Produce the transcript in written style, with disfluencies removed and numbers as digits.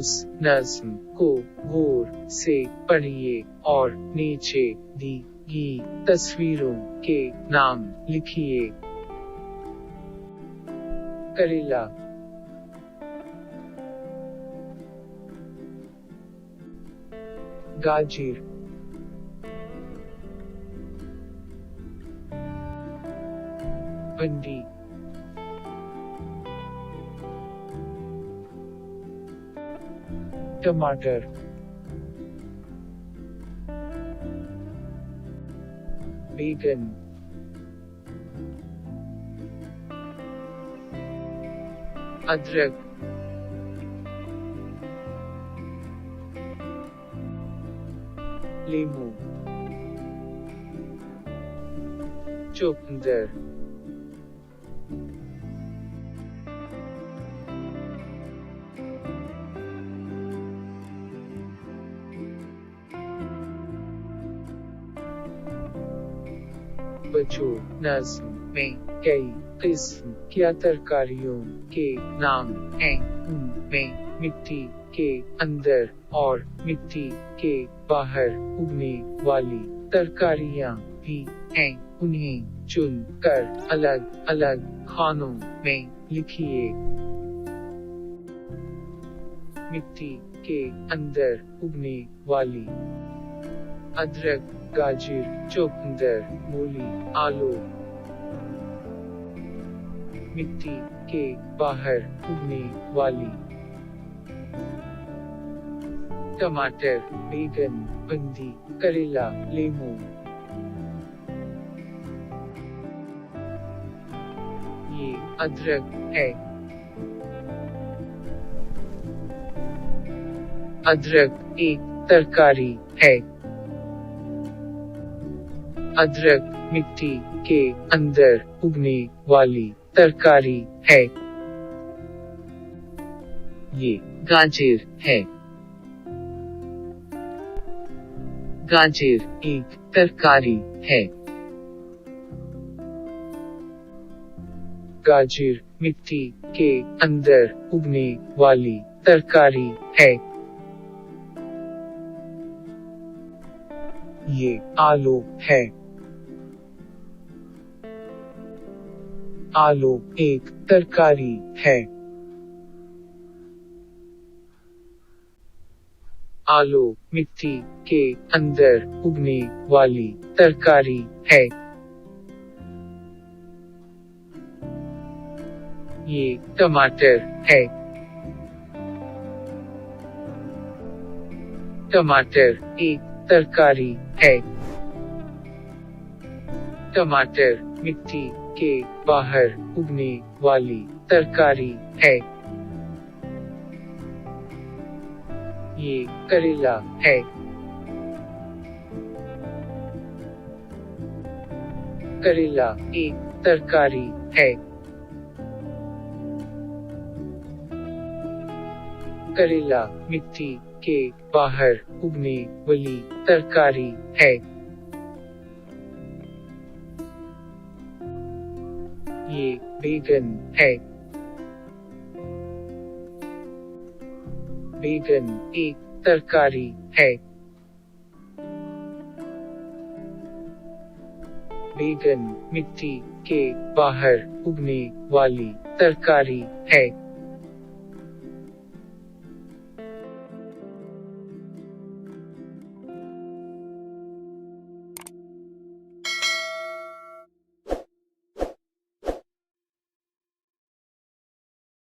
उस नज्म को गौर से पढ़िए और नीचे दी गई तस्वीरों के नाम लिखिए। करेला, गाजर, भिंडी, टमाटर, बैगन, अदरक, लीमू, चुकंदर, बच्चों, नज्म में कई किस्म की तरकारियों के नाम हैं। उनमें मिट्टी के अंदर और मिट्टी के बाहर उगने वाली तरकारियां भी हैं। उन्हें चुनकर अलग अलग खानों में लिखिए। मिट्टी के अंदर उगने वाली: अदरक, गाजर, चुकंदर, मूली, आलू। मिट्टी के बाहर उगने वाली: टमाटर, बैगन, भिंडी, करेला, लीमू। ये अदरक है। अदरक एक तरकारी है। अदरक मिट्टी के अंदर उगने वाली तरकारी है। ये गाजर है। गाजर एक तरकारी है। गाजर मिट्टी के अंदर उगने वाली तरकारी है। ये आलू है। आलू एक तरकारी है। आलू मिट्टी के अंदर उगने वाली तरकारी है। ये टमाटर है। टमाटर एक तरकारी है। टमाटर मिट्टी के बाहर उगने वाली तरकारी है। ये करेला है। करेला एक तरकारी है। करेला मिट्टी के बाहर उगने वाली तरकारी है। ये बैगन है। बैगन एक तरकारी है। बैगन मिट्टी के बाहर उगने वाली तरकारी है।